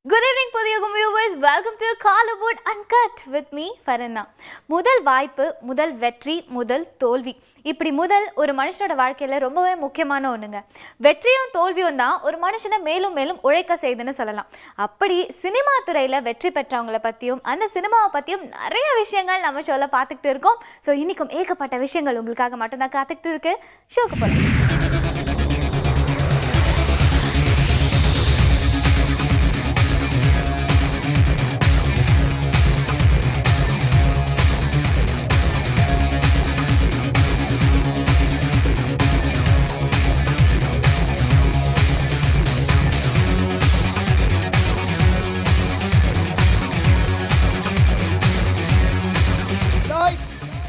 Good evening, Pudiyagum viewers. Welcome to Collywood Uncut with me, Farana. முதல் வாய்ப்பு, முதல் வெற்றி, முதல் தோல்வி. இப்படி முதல் ஒரு மனுஷனோட வாழ்க்கையில ரொம்பவே முக்கியமான ஒண்ணுங்க. வெற்றியும் தோல்வியும் தான் ஒரு மனுஷனை மேலும் மேலும் உழைக்க செய்யுதுன்னு சொல்லலாம். அப்படி சினிமா துறையில வெற்றி பெற்றவங்கள பத்தியும் அந்த சினிமாவை பத்தியும் நிறைய விஷயங்கள் நம்ம ஷோல பார்த்துக்கிட்டு இருக்கோம். ஸோ இன்னைக்கும் ஏகப்பட்ட விஷயங்கள் உங்களுக்காக மட்டும்தான் காத்துக்கிட்டு இருக்கு. ஷோக்கு போகலாம்.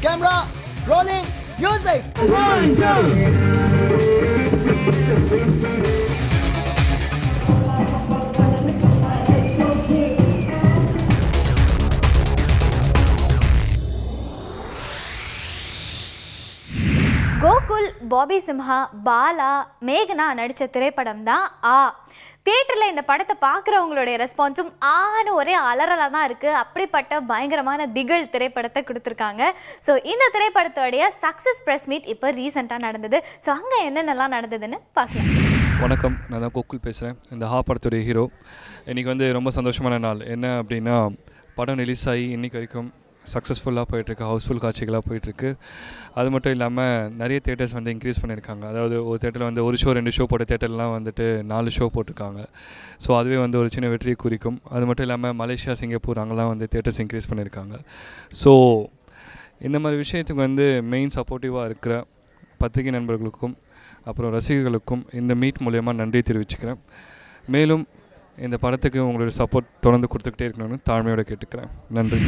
Camera, rolling, music. 1, 2. Gokul, Bobby Simha, Bala, மேகனா நடித்த திரைப்படம் தான் ஆ. தியேட்டரில் இந்த படத்தை பார்க்குறவங்களுடைய ரெஸ்பான்ஸும் ஆன்னு ஒரே அலறலாக தான் இருக்குது. அப்படிப்பட்ட பயங்கரமான திகில் திரைப்படத்தை கொடுத்துருக்காங்க. ஸோ இந்த திரைப்படத்தோடைய சக்ஸஸ் ப்ரெஸ் மீட் இப்போ ரீசெண்டாக நடந்தது. ஸோ அங்கே என்னென்னலாம் நடந்ததுன்னு பார்க்கலாம். வணக்கம், நான் தான் கோகுல் பேசுகிறேன். இந்த ஹா படத்துடைய ஹீரோ. இன்றைக்கி ரொம்ப சந்தோஷமான நாள். என்ன அப்படின்னா, படம் ரிலீஸ் ஆகி இன்றைக்கி வரைக்கும் சக்ஸஸ்ஃபுல்லாக போயிட்டுருக்கு, ஹவுஸ்ஃபுல் காட்சிகளாக போயிட்டுருக்கு. அது மட்டும் இல்லாமல் நிறைய தேட்டர்ஸ் இன்க்ரீஸ் பண்ணியிருக்காங்க. அதாவது ஒரு தேட்டரில் ஒரு ஷோ 2 ஷோ போட்ட தேட்டர்லாம் 4 ஷோ போட்டிருக்காங்க. ஸோ அதுவே ஒரு சின்ன வெற்றியை குறிக்கும். அது மட்டும் இல்லாமல் மலேசியா, சிங்கப்பூர் அங்கெல்லாம் தேட்டர்ஸ் இன்க்ரீஸ் பண்ணியிருக்காங்க. ஸோ இந்த மாதிரி விஷயத்துக்கு மெயின் சப்போர்ட்டிவாக இருக்கிற பத்திரிகை நண்பர்களுக்கும் அப்புறம் ரசிகர்களுக்கும் இந்த மீட் மூலயமா நன்றி தெரிவிச்சுக்கிறேன். மேலும் இந்த படத்துக்கு உங்களோட சப்போர்ட் தொடர்ந்து கொடுத்துக்கிட்டே இருக்கணும்னு தாழ்மையோடு கேட்டுக்கிறேன். நன்றி.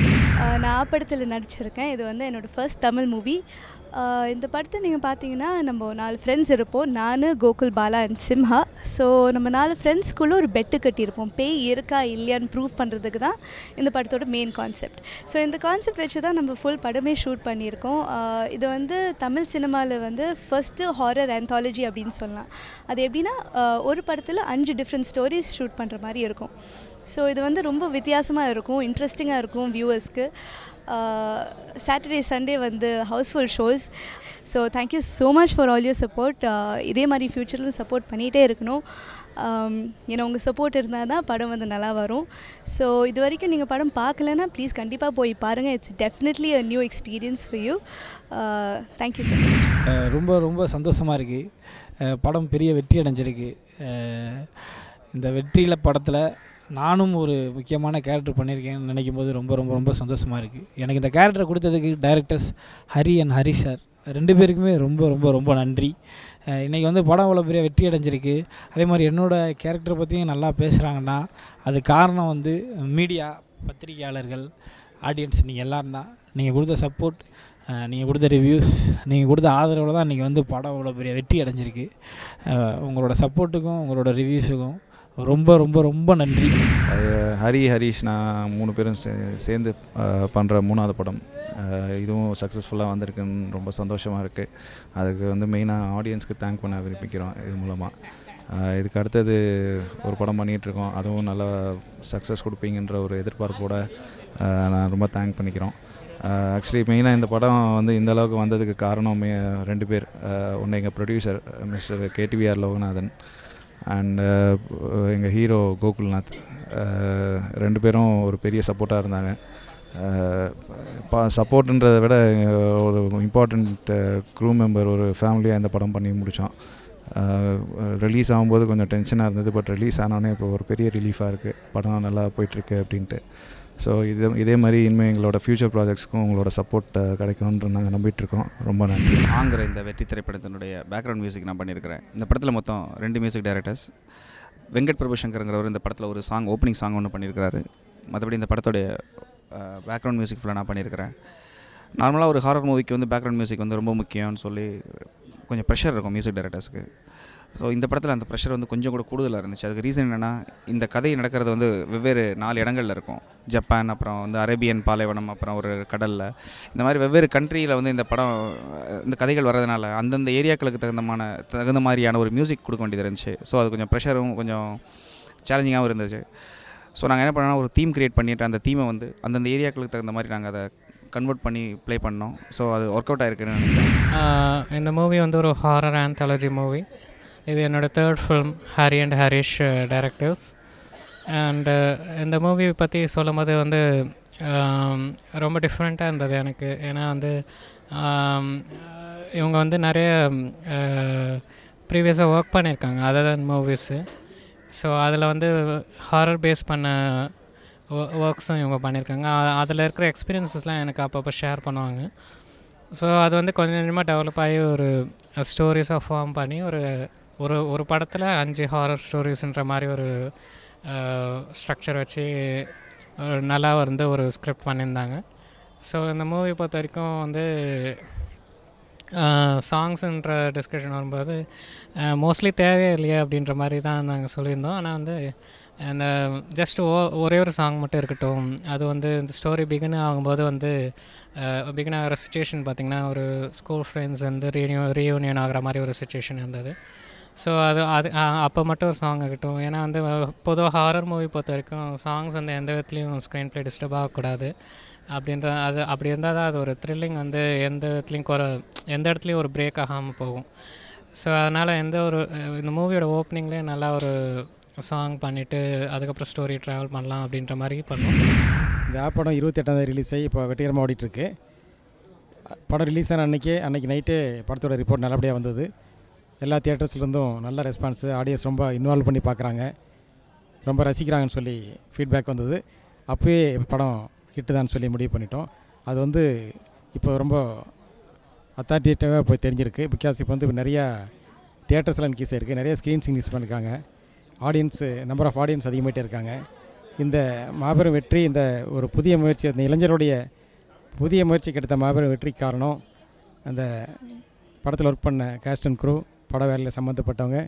நான் படத்தில் நடிச்சிருக்கேன். இது என்னோடய ஃபர்ஸ்ட் தமிழ் மூவி. இந்த படத்தை நீங்கள் பார்த்தீங்கன்னா, நம்ம 4 ஃப்ரெண்ட்ஸ் இருப்போம். நான், கோகுல், பாலா அண்ட் சிம்ஹா. ஸோ நம்ம 4 ஃப்ரெண்ட்ஸ்குள்ளே ஒரு பெட்டு கட்டியிருப்போம். பேய் இருக்கா இல்லையான்னு ப்ரூவ் பண்ணுறதுக்கு தான் இந்த படத்தோட மெயின் கான்செப்ட். ஸோ இந்த கான்செப்ட் வச்சு தான் நம்ம ஃபுல் படமே ஷூட் பண்ணியிருக்கோம். இது தமிழ் சினிமாவில் ஃபர்ஸ்ட்டு ஹாரர் ஆந்தாலஜி அப்படின்னு சொல்லலாம். அது எப்படின்னா, ஒரு படத்தில் 5 டிஃப்ரெண்ட் ஸ்டோரிஸ் ஷூட் பண்ணுற மாதிரி இருக்கும். ஸோ இது ரொம்ப வித்தியாசமாக இருக்கும், இன்ட்ரெஸ்டிங்காக இருக்கும் வியூவர்ஸ்க்கு. Saturday Sunday housefull shows. So thank you so much for all your support. இதே மாதிரி ஃப்யூச்சரில் சப்போர்ட் பண்ணிகிட்டே இருக்கணும். ஏன்னா உங்கள் சப்போர்ட் இருந்தால் தான் படம் நல்லா வரும். ஸோ இது வரைக்கும் நீங்கள் படம் பார்க்கலன்னா ப்ளீஸ் கண்டிப்பாக போய் பாருங்கள். It's definitely a new experience for you. Thank you so much. ரொம்ப ரொம்ப சந்தோஷமாக இருக்குது. படம் பெரிய வெற்றி அடைஞ்சிருக்கு. இந்த வெற்றியில் படத்தில் நானும் ஒரு முக்கியமான கேரக்டர் பண்ணியிருக்கேன்னு நினைக்கும் போது ரொம்ப ரொம்ப ரொம்ப சந்தோஷமாக இருக்குது. எனக்கு இந்த கேரக்டரை கொடுத்ததுக்கு directors Hari and Harish sir 2 பேருக்குமே ரொம்ப ரொம்ப ரொம்ப நன்றி. இன்றைக்கி படம் அவ்வளோ பெரிய வெற்றி அடைஞ்சிருக்கு. அதே மாதிரி என்னோடய கேரக்டரை பற்றியும் நல்லா பேசுகிறாங்கன்னா அது காரணம் மீடியா, பத்திரிகையாளர்கள், ஆடியன்ஸ், நீங்கள் எல்லோரும் தான். நீங்கள் கொடுத்த சப்போர்ட், நீங்கள் கொடுத்த ரிவ்யூஸ், நீங்கள் கொடுத்த ஆதரவில் தான் இன்றைக்கி படம் அவ்வளோ பெரிய வெற்றி அடைஞ்சிருக்கு. உங்களோட சப்போர்ட்டுக்கும் உங்களோட ரிவ்யூஸுக்கும் ரொம்ப ரொம்ப ரொம்ப நன்றி. ஹரி, ஹரிஷ், நான் 3 பேரும் சேர்ந்து பண்ணுற 3வது படம். இதுவும் சக்ஸஸ்ஃபுல்லாக வந்திருக்குன்னு ரொம்ப சந்தோஷமாக இருக்குது. அதுக்கு மெயினாக ஆடியன்ஸ்க்கு தேங்க் பண்ண விரும்பிக்கிறோம். இது மூலமாக இதுக்கு அடுத்தது ஒரு படம் பண்ணிகிட்ருக்கோம். அதுவும் நல்லா சக்ஸஸ் கொடுப்பீங்கன்ற ஒரு எதிர்பார்ப்போடு நான் ரொம்ப தேங்க் பண்ணிக்கிறோம். ஆக்சுவலி மெயினாக இந்த படம் இந்த அளவுக்கு வந்ததுக்கு காரணம் 2 பேர். ஒன்று எங்கள் producer mister KTVR Loganathan and எங்கள் ஹீரோ கோகுல்நாத். 2 பேரும் ஒரு பெரிய சப்போர்ட்டாக இருந்தாங்க. சப்போர்ட்டுன்றதை விட ஒரு இம்பார்ட்டண்ட் க்ரூ மெம்பர், ஒரு ஃபேமிலியாக இந்த படம் பண்ணி முடித்தோம். ரிலீஸ் ஆகும்போது கொஞ்சம் டென்ஷனாக இருந்தது. பட் ரிலீஸ் ஆனோடனே இப்போ ஒரு பெரிய ரிலீஃபாக இருக்குது. படம் நல்லா போயிட்டுருக்கு அப்படின்ட்டு. ஸோ இதே மாதிரி இனிமேல் எங்களோட ஃப்யூச்சர் ப்ராஜெக்ட்ஸ்க்கும் உங்களோட சப்போர்ட் கிடைக்கணுன்ற நாங்கள் நம்பிட்டுருக்கோம். ரொம்ப நன்றி. ஆங்கிற இந்த வெற்றி திரைப்படத்தினுடைய பேக்ரவுண்ட் மியூசிக் நான் பண்ணியிருக்கிறேன். இந்த படத்தில் மொத்தம் 2 மியூசிக் டைரக்டர்ஸ். வெங்கட் பிரபு சங்கருங்கிறவர் இந்த படத்தில் ஒரு சாங், ஓப்பனிங் சாங் ஒன்று பண்ணியிருக்கிறாரு. மற்றபடி இந்த படத்தோடைய பேக்ரவுண்ட் மியூசிக் ஃபுல்லாக நான் பண்ணியிருக்கிறேன். நார்மலாக ஒரு ஹாரர் மூவிக்கு பேக்ரவுண்ட் மியூசிக் ரொம்ப முக்கியம்னு சொல்லி கொஞ்சம் ப்ரெஷர் இருக்கும் மியூசிக் டைரக்டர்ஸ்க்கு. ஸோ இந்த படத்தில் அந்த ப்ரெஷர் கொஞ்சம் கூட கூடுதலாக இருந்துச்சு. அதுக்கு ரீசன் என்னென்னா, இந்த கதை நடக்கிறது வெவ்வேறு 4 இடங்களில் இருக்கும். ஜப்பான், அப்புறம் அரேபியன் பாலைவனம், அப்புறம் ஒரு கடலில், இந்த மாதிரி வெவ்வேறு கண்ட்ரியில் இந்த படம், இந்த கதைகள் வர்றதுனால அந்தந்த ஏரியாக்களுக்கு தகுந்த மாதிரியான ஒரு மியூசிக் கொடுக்க வேண்டியது இருந்துச்சு. ஸோ அது கொஞ்சம் ப்ரெஷரும் கொஞ்சம் சேலஞ்சிங்காகவும் இருந்துச்சு. ஸோ நாங்கள் என்ன பண்ணோம்னா ஒரு தீம் க்ரியேட் பண்ணிவிட்டு அந்த தீமை வந்து அந்தந்த ஏரியாக்களுக்கு தகுந்த மாதிரி நாங்கள் அதை கன்வெர்ட் பண்ணி ப்ளே பண்ணோம். ஸோ அது ஒர்க் அவுட் ஆகிருக்குன்னு நினைக்கிறேன். இந்த மூவி வந்து ஒரு ஹாரர் ஆந்தாலஜி மூவி. இது என்னோடய 3rd film, Harry and Harish directors. And இந்த மூவி பற்றி சொல்லும் போது வந்து ரொம்ப டிஃப்ரெண்ட்டாக இருந்தது எனக்கு. ஏன்னா வந்து இவங்க வந்து நிறைய ப்ரீவியஸாக ஒர்க் பண்ணியிருக்காங்க அதர் தென் மூவிஸு. ஸோ அதில் வந்து ஹாரர் பேஸ் பண்ண ஒர்க்ஸும் இவங்க பண்ணியிருக்காங்க. அதில் இருக்கிற எக்ஸ்பீரியன்ஸஸ்லாம் எனக்கு அப்பப்போ ஷேர் பண்ணுவாங்க. ஸோ அது வந்து கொஞ்சம் கொஞ்சமாக டெவலப் ஆகி ஒரு ஸ்டோரிஸாக ஃபார்ம் பண்ணி ஒரு ஒரு ஒரு படத்தில் 5 ஹாரர் ஸ்டோரிஸ்ன்ற மாதிரி ஒரு ஸ்ட்ரக்சர் வச்சு நல்லா வந்து ஒரு ஸ்கிரிப்ட் பண்ணியிருந்தாங்க. ஸோ இந்த மூவி பொறுத்த வரைக்கும் வந்து சாங்ஸுன்ற டிஸ்கஷன் வரும்போது மோஸ்ட்லி தேவையே இல்லையா அப்படின்ற மாதிரி தான் நாங்கள் சொல்லியிருந்தோம். ஆனால் வந்து அந்த ஜஸ்ட் ஒரே ஒரு சாங் மட்டும் இருக்கட்டும். அது வந்து இந்த ஸ்டோரி பிகின் ஆகும்போது வந்து பிகின் ஆகிற சுச்சுவேஷன் பார்த்திங்கன்னா ஒரு ஸ்கூல் ஃப்ரெண்ட்ஸ் வந்து ரீயூனியன் ஆகிற மாதிரி ஒரு சுச்சுவேஷன் இருந்தது. ஸோ அது அப்போ மட்டும் ஒரு சாங் இருக்கட்டும். ஏன்னா வந்து பொதுவாக ஹாரர் மூவி பொறுத்த வரைக்கும் சாங்ஸ் வந்து எந்த விதத்துலையும் ஸ்க்ரீன் ப்ளே டிஸ்டர்ப் ஆகக்கூடாது அப்படின்ற அது அப்படி இருந்தால் தான் அது ஒரு த்ரில்லிங் வந்து எந்த இடத்துலையும் ஒரு பிரேக் ஆகாமல் போகும். ஸோ அதனால் இந்த மூவியோட ஓப்பனிங்லேயே நல்லா ஒரு சாங் பண்ணிவிட்டு அதுக்கப்புறம் ஸ்டோரி ட்ராவல் பண்ணலாம் அப்படின்ற மாதிரி பண்ணோம். இந்த படம் 28ஆம் ரிலீஸ் ஆகி இப்போ வெற்றிகரமாக ஓடிட்டுருக்கு. படம் ரிலீஸ் ஆன அன்றைக்கி நைட்டே படத்தோட ரிப்போர்ட் நல்லபடியாக வந்தது. எல்லா தியேட்டர்ஸ்லேருந்தும் நல்ல ரெஸ்பான்ஸு, ஆடியன்ஸ் ரொம்ப இன்வால்வ் பண்ணி பார்க்குறாங்க, ரொம்ப ரசிக்கிறாங்கன்னு சொல்லி ஃபீட்பேக் வந்தது. அப்போயே படம் ஹிட்டு தான் சொல்லி முடிவு பண்ணிட்டோம். அது வந்து இப்போ ரொம்ப அத்தாரிட்டேட்டிவாக போய் தெரிஞ்சிருக்கு. பிகாஸ் இப்போ வந்து நிறையா தியேட்டர்ஸ்லாம் இன்க்ரீஸ் ஆகிருக்கு, நிறைய ஸ்க்ரீன்ஸ் இன்க்ரீஸ் பண்ணியிருக்காங்க, நம்பர் ஆஃப் ஆடியன்ஸ் அதிகமாகிட்டே இருக்காங்க. இந்த மாபெரும் வெற்றி, இந்த ஒரு புதிய முயற்சி, இந்த இளைஞருடைய புதிய முயற்சிக்கு எடுத்த மாபெரும் வெற்றிக்கு காரணம் அந்த படத்தில் ஒர்க் பண்ண கேஸ்ட் அண்ட் க்ரூ, பட வேலையில் சம்மந்தப்பட்டவங்க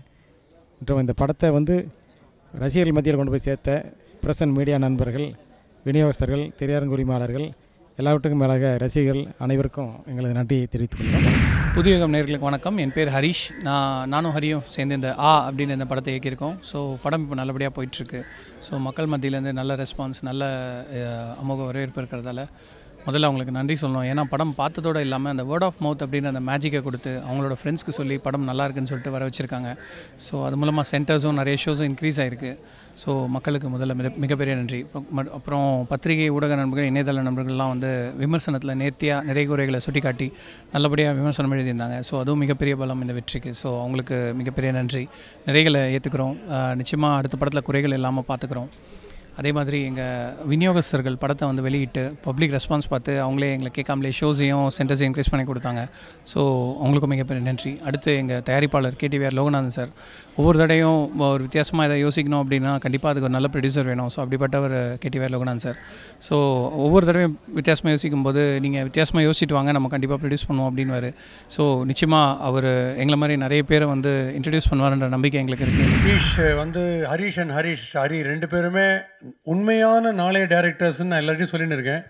மற்றும் இந்த படத்தை வந்து ரசிகர்கள் மத்தியில் கொண்டு போய் சேர்த்த பிரஸ் அண்ட் மீடியா நண்பர்கள், விநியோகஸ்தர்கள், திரையரங்கு உரிமையாளர்கள், எல்லாவற்றுக்கும் மேலாக ரசிகர்கள் அனைவருக்கும் எங்களது நன்றி தெரிவித்துக் கொள்கிறோம். புதியுகம் நேயர்களுக்கு வணக்கம். என் பேர் ஹரிஷ். நானும் ஹரியும் சேர்ந்து இந்த அப்படின்னு இந்த படத்தை இயக்கியிருக்கோம். ஸோ படம் இப்போ நல்லபடியாக போயிட்டுருக்கு. ஸோ மக்கள் மத்தியிலேருந்து நல்ல ரெஸ்பான்ஸ், நல்ல அமோக வரவேற்பு இருக்கிறதால முதல்ல அவங்களுக்கு நன்றி சொல்லணும். ஏன்னா படம் பார்த்ததோடு இல்லாமல் அந்த வேர்ட் ஆஃப் மவுத் அப்படின்னு அந்த மேஜிக்கை கொடுத்து அவங்களோட ஃப்ரெண்ட்ஸ்க்கு சொல்லி படம் நல்லா இருக்குன்னு சொல்லிட்டு வர வச்சுருக்காங்க. ஸோ அது மூலமாக சென்டர்ஸும் நிறைய ஷோஸும் இன்க்ரீஸ் ஆகிருக்கு. ஸோ மக்களுக்கு முதல்ல மிகப்பெரிய நன்றி. அப்புறம் பத்திரிகை, ஊடக நண்பர்கள், இணையதள நண்பர்கள்லாம் வந்து விமர்சனத்தில் நேர்த்தியாக நிறைய குறைகளை சுட்டி காட்டி நல்லபடியாக விமர்சனம் எழுதியிருந்தாங்க. ஸோ அதுவும் மிகப்பெரிய பலம் இந்த வெற்றிக்கு. ஸோ அவங்களுக்கு மிகப்பெரிய நன்றி. நிறைகளை ஏற்றுக்கிறோம். நிச்சயமாக அடுத்த படத்தில் குறைகள் இல்லாமல் பார்த்துக்கிறோம். அதே மாதிரி எங்கள் விநியோகஸ்தர்கள் படத்தை வந்து வெளியிட்டு பப்ளிக் ரெஸ்பான்ஸ் பார்த்து அவங்களே எங்களை கேட்காமலே ஷோஸையும் சென்டர்ஸையும் இன்க்ரீஸ் பண்ணி கொடுத்தாங்க. ஸோ அவங்களுக்கும் மிகப்பெரிய நன்றி. அடுத்து எங்கள் தயாரிப்பாளர் கேடிவிஆர் லோகநாதன் சார். ஒவ்வொரு தடையும் ஒரு வித்தியாசமாக இதை யோசிக்கணும் அப்படின்னா கண்டிப்பாக அதுக்கு ஒரு நல்ல ப்ரொடியூசர் வேணும். ஸோ அப்படிப்பட்டவர் கேடிவிஆர் லோகநாதன் சார். ஸோ ஒவ்வொரு தடவையும் வித்தியாசமாக யோசிக்கும்போது நீங்கள் வித்தியாசமாக யோசிச்சுட்டு வாங்க, நம்ம கண்டிப்பாக ப்ரொடியூஸ் பண்ணுவோம் அப்படின்வார். ஸோ நிச்சயமாக அவர் எங்களை மாதிரி நிறைய பேரை வந்து இன்ட்ரடியூஸ் பண்ணுவார்ன்ற நம்பிக்கை எங்களுக்கு இருக்குது. ஹரிஷ் அண்ட் ஹரி 2 பேருமே உண்மையான நாளைய டேரக்டர்ஸ்ன்னு நான் எல்லாத்தையும் சொல்லிட்டு இருக்கேன்.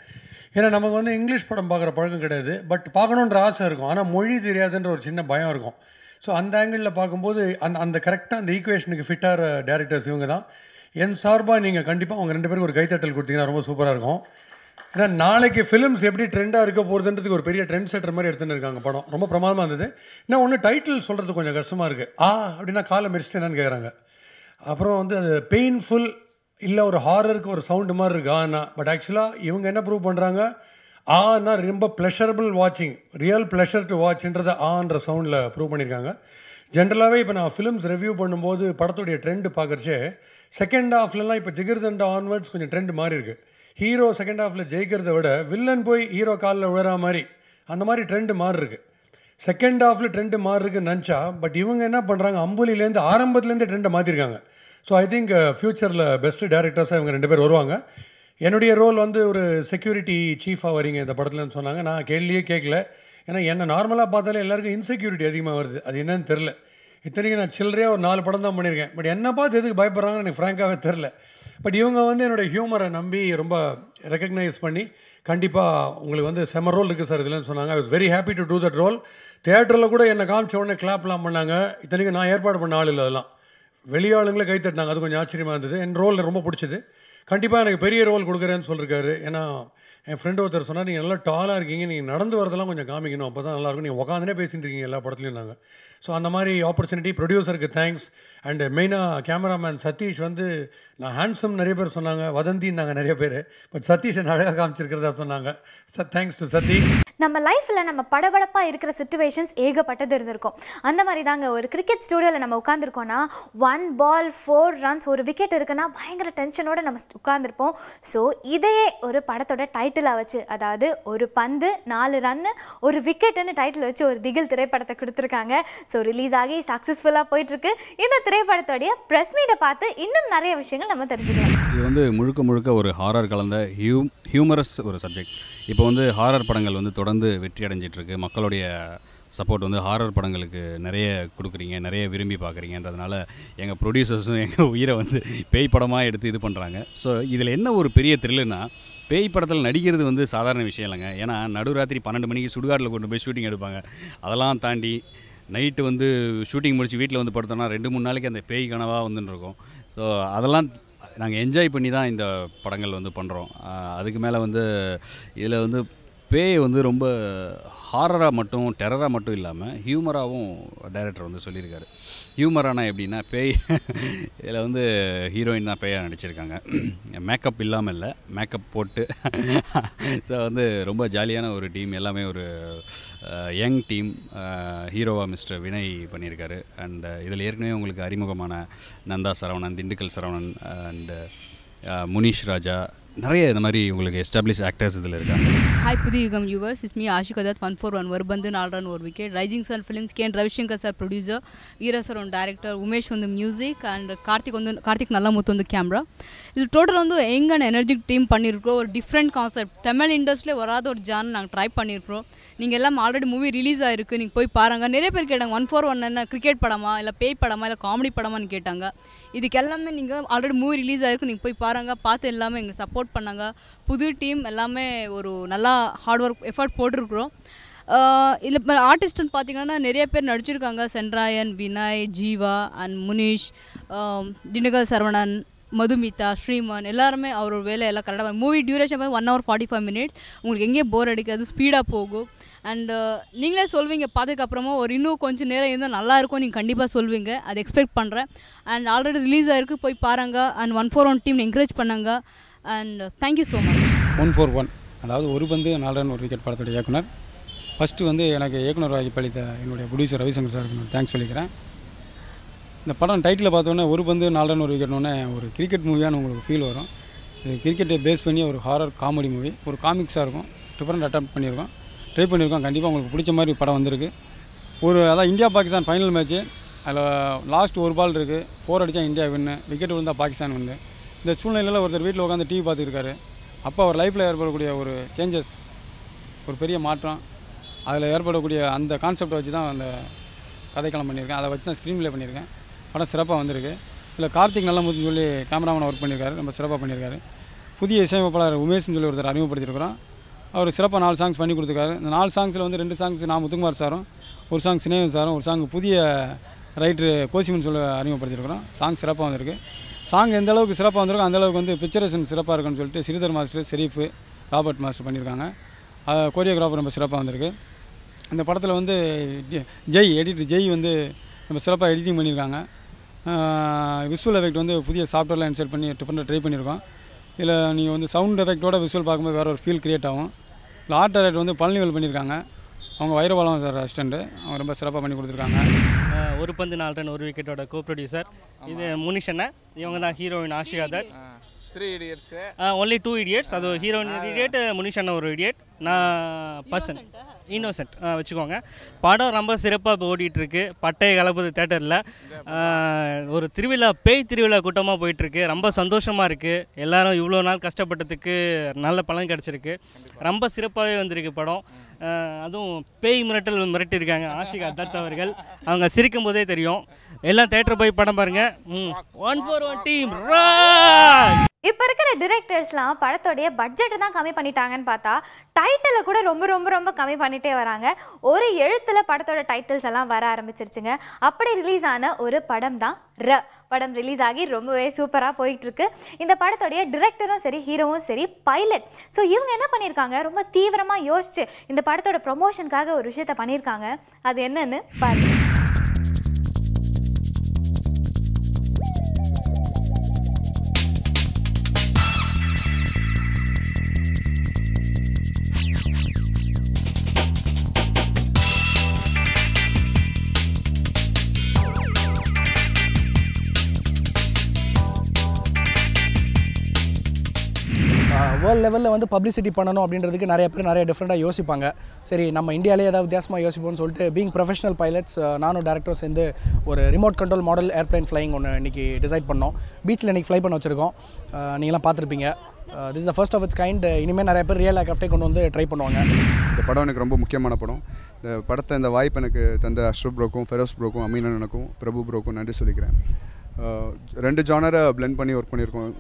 ஏன்னா நமக்கு வந்து இங்கிலீஷ் படம் பார்க்குற பழக்கம் கிடையாது, பட் பார்க்கணுன்ற ஆசை இருக்கும். ஆனால் மொழி தெரியாதுன்ற ஒரு சின்ன பயம் இருக்கும். ஸோ அந்த ஆங்கிளில் பார்க்கும்போது அந்த கரெக்டாக அந்த ஈக்குவேஷனுக்கு ஃபிட்டாகிற டேரக்டர்ஸ் இவங்க தான். என் சார்பாக நீங்கள் கண்டிப்பாக அவங்க 2 பேருக்கு ஒரு கைத்தட்டல் கொடுத்தீங்கன்னா ரொம்ப சூப்பராக இருக்கும். ஏன்னா நாளைக்கு ஃபிலிம்ஸ் எப்படி ட்ரெண்டாக இருக்க போகிறதுன்றதுக்கு ஒரு பெரிய ட்ரெண்ட் செட்டர் மாதிரி எடுத்துன்னு இருக்காங்க. படம் ரொம்ப பிரமாதமாக இருந்தது. இன்னும் ஒன்று டைட்டில் சொல்கிறது கொஞ்சம் கஷ்டமாக இருக்குது. அப்படின்னா காலை மெரிச்சிட்டு என்னன்னு கேட்குறாங்க. அப்புறம் வந்து அது பெயின்ஃபுல் இல்லை ஒரு ஹாரருக்கு ஒரு சவுண்டு மாதிரி இருக்குது ஆனா. பட் ஆக்சுவலாக இவங்க என்ன ப்ரூவ் பண்ணுறாங்க, ஆனா ரொம்ப ப்ளஷரபிள் வாட்சிங், ரியல் ப்ளஷர் டு வாட்ச்ன்றதை ஆன்ற சவுண்டில் ப்ரூவ் பண்ணியிருக்காங்க. ஜென்ரலாகவே இப்போ நான் ஃபிலிம்ஸ் ரிவ்யூ பண்ணும்போது படத்துடைய ட்ரெண்டு பார்க்குறச்சே செகண்ட் ஹாஃப்லலாம் இப்போ ஜிகிர்தண்டா ஆன்வர்ட்ஸ் கொஞ்சம் ட்ரெண்ட் மாறி இருக்குது. ஹீரோ செகண்ட் ஹாஃபில் ஜெயிக்கிறத விட வில்லன் போய் ஹீரோ காலில் விழுற மாதிரி அந்த மாதிரி ட்ரெண்டு மாறி இருக்குது. செகண்ட் ஹாஃபில் ட்ரெண்டு மாறி இருக்குன்னு நினச்சா, பட் இவங்க என்ன பண்ணுறாங்க, அம்புலிலேருந்து ஆரம்பத்துலேருந்து ட்ரெண்டை மாற்றிருக்காங்க. ஸோ ஐ திங்க் ஃப்யூச்சரில் பெஸ்ட்டு டேரக்டர்ஸாக இவங்க 2 பேர் வருவாங்க. என்னுடைய ரோல் வந்து ஒரு செக்யூரிட்டி சீஃபாக வரீங்க இந்த படத்துலன்னு சொன்னாங்க. நான் கேள்வியே கேட்கல. ஏன்னா என்ன நார்மலாக பார்த்தாலே எல்லாருக்கும் இன்செக்யூரிட்டி அதிகமாக வருது. அது என்னன்னு தெரில. இத்தனைக்கும் நான் சில்லறையாக ஒரு 4 படம் தான் பண்ணியிருக்கேன். பட் என்ன பார்த்து எதுக்கு பயப்படுறாங்கன்னு எனக்கு ஃப்ராங்காகவே தெரில. பட் இவங்க வந்து என்னோடய ஹியூமரை நம்பி ரொம்ப ரெக்கக்னைஸ் பண்ணி கண்டிப்பாக உங்களுக்கு வந்து செம்ம ரோல் இருக்குது சார் இதுலன்னு சொன்னாங்க. I was very happy to do that role. தியேட்டரில் கூட என்னை காமிச்ச உடனே கிளாப்லாம் பண்ணாங்க. இத்தனைக்கும் நான் ஏற்பாடு பண்ண ஆள் இல்லை, அதெல்லாம் வெளியாளுங்களே கை தட்டினாங்க. அது கொஞ்சம் ஆச்சரியமாக இருந்தது. என் ரோல் ரொம்ப பிடிச்சது. கண்டிப்பாக எனக்கு பெரிய ரோல் கொடுக்குறேன்னு சொல்லியிருக்காரு. ஏன்னா என் ஃப்ரெண்டு ஒருத்தர் சொன்னார், நீங்கள் நல்லா டாலாக இருக்கீங்க, நீங்கள் நடந்து வரதெல்லாம் கொஞ்சம் காமிக்கணும், அப்போ தான் நல்லாயிருக்கும், நீங்கள் உட்காந்துனே பேசிட்டு இருக்கீங்க எல்லா படத்துலையும் நாங்கள். ஸோ அந்த மாதிரி ஆப்பர்ச்சுனிட்டி ப்ரொடியூசருக்கு தேங்க்ஸ். அண்டு மெயினாக கேமராமேன் சதீஷ் வந்து நான் ஹேண்ட்ஸம் நிறைய பேர் சொன்னாங்க, வதந்தின்னாங்க நிறைய பேர், பட் சதீஷ் என்ன அழகாக காமிச்சிருக்கிறதா சொன்னாங்க. Thanks to Satish. நம்ம லைஃப்பில் நம்ம படபடப்பாக இருக்கிற சுச்சுவேஷன்ஸ் ஏகப்பட்டது இருந்திருக்கும். அந்த மாதிரி தாங்க ஒரு கிரிக்கெட் ஸ்டூடியோவில் நம்ம உட்காந்துருக்கோன்னா 1 ball 4 runs ஒரு விக்கெட் இருக்குன்னா பயங்கர டென்ஷனோடு நம்ம உட்காந்துருப்போம். ஸோ இதையே ஒரு படத்தோட டைட்டிலாக வச்சு, அதாவது ஒரு பந்து 4 run ஒரு விக்கெட்டுன்னு டைட்டில் வச்சு ஒரு திகில் திரைப்படத்தை கொடுத்துருக்காங்க. ஸோ ரிலீஸ் ஆகி சக்ஸஸ்ஃபுல்லாக போயிட்டுருக்கு. இந்த திரைப்படத்தோடைய ப்ரெஸ் மீட்டை பார்த்து இன்னும் நிறைய விஷயங்கள் நம்ம தெரிஞ்சுக்கலாம். இது வந்து முழுக்க ஒரு ஹாரர் கலந்த ஹியூமரஸ் ஒரு சப்ஜெக்ட். இப்போ வந்து ஹாரர் படங்கள் வந்து தொடர்ந்து வெற்றி அடைஞ்சிட்ருக்கு. மக்களுடைய சப்போர்ட் வந்து ஹாரர் படங்களுக்கு நிறைய கொடுக்குறீங்க, நிறைய விரும்பி பார்க்குறீங்கன்றதுனால எங்கள் ப்ரொடியூசர்ஸும் எங்கள் உயிரை வந்து பேய் படமாக எடுத்து இது பண்ணுறாங்க. ஸோ இதில் என்ன ஒரு பெரிய த்ரில்லுன்னா, பேய் படத்தில் நடிக்கிறது வந்து சாதாரண விஷயம் இல்லைங்க. ஏன்னா நடுராத்திரி 12 மணிக்கு சுடுகாட்டில் கொண்டு போய் ஷூட்டிங் எடுப்பாங்க. அதெல்லாம் தாண்டி நைட்டு வந்து ஷூட்டிங் முடிச்சு வீட்டில் வந்து படுத்தோன்னா 2-3 நாளைக்கு அந்த பேய் கனவாக வந்துன்னு இருக்கும். ஸோ அதெல்லாம் நாங்கள் என்ஜாய் பண்ணி தான் இந்த படங்கள் வந்து பண்ணுறோம். அதுக்கு மேலே வந்து இதில் வந்து பேய் வந்து ரொம்ப ஹாரராக மட்டும் டெரராக மட்டும் இல்லாமல் ஹியூமராகவும் டைரக்டர் வந்து சொல்லியிருக்காரு. ஹியூமரானா எப்படின்னா, பேய் இதில் வந்து ஹீரோயின் தான் பேயாக நடிச்சிருக்காங்க. மேக்கப் இல்லாமல் இல்லை, மேக்கப் போட்டு. ஸோ வந்து ரொம்ப ஜாலியான ஒரு டீம், எல்லாமே ஒரு யங் டீம். ஹீரோவாக மிஸ்டர் வினய் பண்ணியிருக்காரு. அண்ட் இதில் ஏற்கனவே உங்களுக்கு அறிமுகமான நந்தா சரவணன், திண்டுக்கல் சரவணன் அண்டு முனிஷ் ராஜா, நிறைய இந்த மாதிரி உங்களுக்கு எஸ்டாப்ளிஷ் ஆக்டர்ஸ் இதில் இருக்காங்க. ஹாய் புதிய யுகம் வியூவர்ஸ், இஸ் மீ ஆஷிகா தத். 141 ஒரு பந்து 4 run ஒரு விக்கெட். ரைசிங் சன் ஃபிலிம்ஸ் கேன் Ravishankar sir producer, Veera sir ಒಂದು ಡೈರೆಕ್ಟರ್, ಉಮೇಶ್ ಒಂದು ಮ್ಯೂಸಿಕ್ ಅಂಡ್ ಕಾರ್ತಿಕ್ ನಲ್ಲಮುತ್ತು ಒಂದು ಕ್ಯಾಮ್ರಾ. இது டோட்டல் வந்து யங் அண்ட் எனர்ஜிக் டீம் பண்ணியிருக்கிறோம். ஒரு டிஃப்ரெண்ட் கான்செப்ட், தமிழ் இண்டஸ்ட்ரியில் வராத ஒரு ஜான் நாங்கள் ட்ரை பண்ணியிருக்கிறோம். நீங்கள் எல்லாம் ஆல்ரெடி மூவி ரிலீஸ் ஆகிருக்கு, நீங்கள் போய் பாருங்கள். நிறைய பேர் கேட்டாங்க 141 என்ன கிரிக்கெட் படமா, இல்லை பேய் படமா, இல்லை காமெடி படமான்னு கேட்டாங்க. இதுக்கு எல்லாமே நீங்கள் ஆல்ரெடி மூவி ரிலீஸ் ஆகிருக்கு, நீங்கள் போய் பாருங்கள். பார்த்து எல்லாமே எங்களுக்கு சப்போர்ட் பண்ணாங்க. புது டீம் எல்லாமே ஒரு நல்லா ஹார்ட் ஒர்க் எஃபர்ட் போட்டிருக்கிறோம். இதில் ஆர்டிஸ்ட்னு பார்த்தீங்கன்னா நிறைய பேர் நடிச்சிருக்காங்க. சென்ராயன், வினய், ஜீவா அண்ட் முனிஷ், திண்டுக்கல் சரவணன், மதுமிதா, ஸ்ரீமன் எல்லாருமே அவரோட வேலை எல்லாம் கரெக்டாக. மூவி டியூரேஷன் பார்த்து 1 hour 45 minutes. உங்களுக்கு எங்கேயும் போர் அடிக்காது, ஸ்பீடாக போகும். அண்டு நீங்களே சொல்வீங்க பார்த்ததுக்கப்புறமா ஒரு இன்னும் கொஞ்சம் நேரம் இருந்தால் நல்லாயிருக்கும், நீங்கள் கண்டிப்பாக சொல்வீங்க. அதை எக்ஸ்பெக்ட் பண்ணுறேன். அண்ட் ஆல்ரெடி ரிலீஸ் ஆகிருக்கு, போய் பாருங்கள். அண்ட் 141 டீம் என்கரேஜ் பண்ணாங்க. And thank you so much. 141 அதாவது ஒரு பந்து 4 run ஒரு விக்கெட் படத்துடைய இயக்குனர். ஃபஸ்ட்டு வந்து எனக்கு இயக்குனர் வாய்ப்பளித்த என்னுடைய ப்ரொடியூசர் ரவிசங்கர் சாருக்கு நான் தேங்க்ஸ் சொல்லிக்கிறேன். இந்த படம் டைட்டில் பார்த்தோன்னே ஒரு பந்து 4 run ஒரு விக்கெட்னோடனே ஒரு கிரிக்கெட் மூவியான உங்களுக்கு ஃபீல் வரும். இது கிரிக்கெட்டை பேஸ் பண்ணி ஒரு ஹாரர் காமெடி மூவி, ஒரு காமிக்ஸாக இருக்கும். டிஃப்ரெண்ட் அட்டெம்ப்ட் ட்ரை பண்ணியிருக்கோம். கண்டிப்பாக உங்களுக்கு பிடிச்ச மாதிரி படம் வந்திருக்கு. அதான் இந்தியா பாகிஸ்தான் ஃபைனல் மேட்ச்சு, அதில் லாஸ்ட் ஒரு பால் இருக்குது, 4 அடித்தா இந்தியா வின்னு, விக்கெட் விழுந்தால் பாகிஸ்தான் வின்னு. இந்த சூழ்நிலையில் ஒருத்தர் வீட்டில் உட்காந்து டிவி பார்த்துருக்காரு. அப்போ அவர் லைஃப்பில் ஏற்படக்கூடிய ஒரு சேஞ்சஸ், ஒரு பெரிய மாற்றம், அதில் ஏற்படக்கூடிய அந்த கான்செப்டை வச்சு தான் அந்த கதைக்களம் பண்ணியிருக்கேன். அதை வச்சு தான் ஸ்க்ரீன் ப்ளே பண்ணியிருக்கேன். படம் சிறப்பாக வந்திருக்கு. இதில் கார்த்திக் நல்லமுத்துன்னு சொல்லி கேமராமேன் ஒர்க் பண்ணியிருக்காரு, ரொம்ப சிறப்பாக பண்ணியிருக்காரு. புதிய இசையமைப்பாளர் உமேஷ்னு சொல்லி ஒருத்தர் அறிமுகப்படுத்தியிருக்கிறோம். அவர் சிறப்பாக 4 songs பண்ணி கொடுத்துருக்காரு. இந்த 4 songs வந்து 2 songs நான் முத்துக்குமார் சாரும், ஒரு சாங் சினேகன் சாரும், ஒரு சாங் புதிய ரைட்ரு கோசிமன் சொல்லி அறிமுகப்படுத்தியிருக்கிறோம். சாங் சிறப்பாக வந்திருக்கு. சாங் எந்த அளவுக்கு சிறப்பாக வந்திருக்கும் அந்தளவுக்கு வந்து பிக்சரேஷன் சிறப்பாக இருக்குன்னு சொல்லிட்டு Sridhar master, Sharif, Robert master பண்ணியிருக்காங்க. கோரியோகிராஃபர் ரொம்ப சிறப்பாக வந்திருக்கு. இந்த படத்தில் வந்து எடிட்டர் ஜெய் வந்து ரொம்ப சிறப்பாக எடிட்டிங் பண்ணியிருக்காங்க. விஷுவல் எஃபெக்ட் வந்து புதிய சாஃப்ட்வேர்லாம் இன்ஸ்டால் பண்ணி டிஃப்ரெண்ட்டாக ட்ரை பண்ணியிருக்கோம். இதில் நீங்கள் வந்து சவுண்ட் எஃபெக்டோட விஷுவல் பார்க்கும்போது வேறு ஒரு ஃபீல் க்ரியேட் ஆகும். இல்லை ஆர்ட் டைரக்டர் வந்து பழனிவேல் பண்ணியிருக்காங்க. அவங்க வைரபாலம் சார் அசிஸ்டண்ட்டு, அவங்க ரொம்ப சிறப்பாக பண்ணி கொடுத்துருக்காங்க. ஒரு பந்து 4 run ஒரு விக்கெட்டோட கோ ப்ரொடியூசர் இது முனிஷ் அண்ணா. இவங்க தான் ஹீரோயின் ஆஷிகா தத். 3 idiots. Only 2 idiots. அது ஹீரோயின் இடியட், முனிஷ் அண்ணா ஒரு இடியட், நான் பர்சன் இன்னோசென்ட் வச்சுக்கோங்க. படம் ரொம்ப சிறப்பாக ஓடிட்டுருக்கு. பட்டையை கலப்புது தேட்டரில். ஒரு திருவிழா, பேய் திருவிழா கூட்டமாக போயிட்டுருக்கு. ரொம்ப சந்தோஷமாக இருக்குது. எல்லோரும் இவ்வளோ நாள் கஷ்டப்பட்டதுக்கு நல்ல பலன் கிடச்சிருக்கு. ரொம்ப சிறப்பாகவே வந்திருக்கு படம். அதுவும் பேய் மிரட்டியிருக்காங்க ஆஷிகா தத் அவர்கள். அவங்க சிரிக்கும் போதே தெரியும். எல்லாம் தேட்டர் போய் படம் பாருங்க. 141 டீம். இப்போ இருக்கிற டிரெக்டர்ஸ்லாம் படத்தோடைய பட்ஜெட்டை தான் கம்மி பண்ணிட்டாங்கன்னு பார்த்தா டைட்டிலை கூட ரொம்ப ரொம்ப ரொம்ப கம்மி பண்ணிகிட்டே வராங்க. ஒரு எழுத்தில் படத்தோட டைட்டில்ஸ் எல்லாம் வர ஆரம்பிச்சிருச்சுங்க. அப்படி ரிலீஸ் ஆன ஒரு படம் தான் படம் ரிலீஸ் ஆகி ரொம்பவே சூப்பராக போயிட்டுருக்கு. இந்த படத்தோடைய டிரெக்டரும் சரி, ஹீரோவும் சரி, பைலட். ஸோ இவங்க என்ன பண்ணியிருக்காங்க, ரொம்ப தீவிரமாக யோசிச்சு இந்த படத்தோட ப்ரொமோஷனுக்காக ஒரு விஷயத்த பண்ணியிருக்காங்க. அது என்னன்னு பாருங்க. வேர்ல்டு லெவலில் வந்து பப்ளிசிட்டி பண்ணணும் அப்படின்றதுக்கு நிறைய பேர் நிறைய டிஃப்ரெண்ட்டாக யோசிப்பாங்க. சரி, நம்ம இந்தியாவிலே ஏதாவது வித்தியாசமாக யோசிப்போம்னு சொல்லிட்டு பீங் ப்ரொஃபஷனல் பைலட்ஸ் நானும் டேரக்டரும் சேர்ந்து ஒரு remote control model airplane flying ஒன்று இன்றைக்கி டிசைட் பண்ணோம். பீச்சில் இன்றைக்கி ஃப்ளை பண்ண வச்சுருக்கோம். நீங்களாம் பார்த்துருப்பீங்க. This is the first of its kind. இனிமேல் நிறைய பேர் ரியல் ஏர்க்ராஃப்டே கொண்டு வந்து ட்ரை பண்ணுவாங்க. இந்த படம் எனக்கு ரொம்ப முக்கியமான படம். இந்த படத்தை, இந்த வாய்ப்பு எனக்கு தந்த அஷ்ரப் ப்ரோக்கும், ஃபெரோஸ் ப்ரோக்கும், அமீன் அண்ணனுக்கும், பிரபு ப்ரோக்கும் நன்றி சொல்லிக்கிறேன். 2 ஜானரை பிளெண்ட் பண்ணி ஒர்க் பண்ணியிருக்கோம்.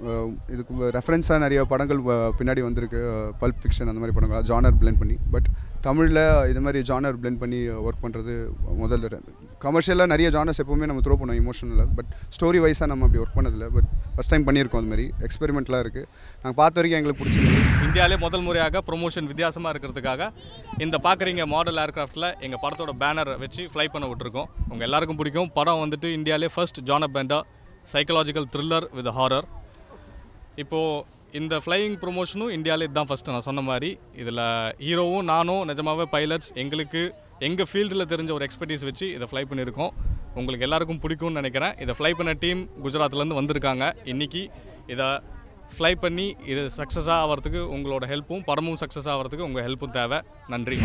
இதுக்கு ரெஃபரன்ஸாக நிறைய படங்கள் பின்னாடி வந்திருக்கு. பல்ப் ஃபிக்ஷன் அந்த மாதிரி படங்கள் ஜானர் பிளெண்ட் பண்ணி. பட் தமிழில் இது மாதிரி ஜானர் பிளெண்ட் பண்ணி ஒர்க் பண்ணுறது முதல்ல. கமர்ஷியலாக நிறைய ஜானர்ஸ் எப்போவுமே நம்ம த்ரோ பண்ணுவோம் இமோஷனலாக. பட் ஸ்டோரி வைஸாக நம்ம அப்படி ஒர்க் பண்ணதில்லை. பட் ஃபஸ்ட் டைம் பண்ணியிருக்கோம். அது மாதிரி எக்ஸ்பெரிமெண்ட்லாம் இருக்குது. நாங்கள் பார்த்த வரைக்கும் எங்களுக்கு பிடிச்சிருக்கு. இந்தியாவிலே முதல் முறையாக ப்ரொமோஷன் வித்தியாசமாக இருக்கிறதுக்காக இந்த பார்க்குறீங்க மாடல் ஏர்க்ராஃப்டில் எங்கள் படத்தோட பேனர் வச்சு ஃப்ளை பண்ண விட்டுருக்கோம். உங்கள் எல்லாருக்கும் பிடிக்கும். படம் வந்துட்டு இந்தியாவிலே ஃபர்ஸ்ட் ஜானர் பேண்டா சைக்கலாஜிக்கல் த்ரில்லர் வித் ஹாரர். இப்போது இந்த ஃப்ளையிங் ப்ரொமோஷனும் இந்தியாவிலே இதுதான் ஃபஸ்ட்டு. நான் சொன்ன மாதிரி இதில் ஹீரோவும் நானும் நிஜமாகவே பைலட்ஸ் எங்களுக்கு எங்கள் ஃபீல்டில் தெரிஞ்ச ஒரு எக்ஸ்பர்டீஸ் வச்சு இதை ஃப்ளை பண்ணியிருக்கோம். உங்களுக்கு எல்லாருக்கும் பிடிக்கும்னு நினைக்கிறேன். இதை ஃப்ளை பண்ண டீம் குஜராத்லேருந்து வந்திருக்காங்க. இன்றைக்கி இதை ஃப்ளை பண்ணி இது சக்ஸஸாக ஆகிறதுக்கு உங்களோட ஹெல்ப்பும், படமும் சக்ஸஸ் ஆகிறதுக்கு உங்கள் ஹெல்ப்பும் தேவை. நன்றி.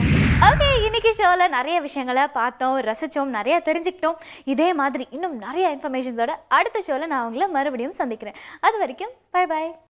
ஓகே, இன்னைக்கு ஷோவில் நிறைய விஷயங்களை பார்த்தோம், ரசித்தோம், நிறைய தெரிஞ்சுக்கிட்டோம். இதே மாதிரி இன்னும் நிறைய இன்ஃபர்மேஷன்ஸோட அடுத்த ஷோவில் நான் உங்களை மறுபடியும் சந்திக்கிறேன். அது வரைக்கும் பை பாய்.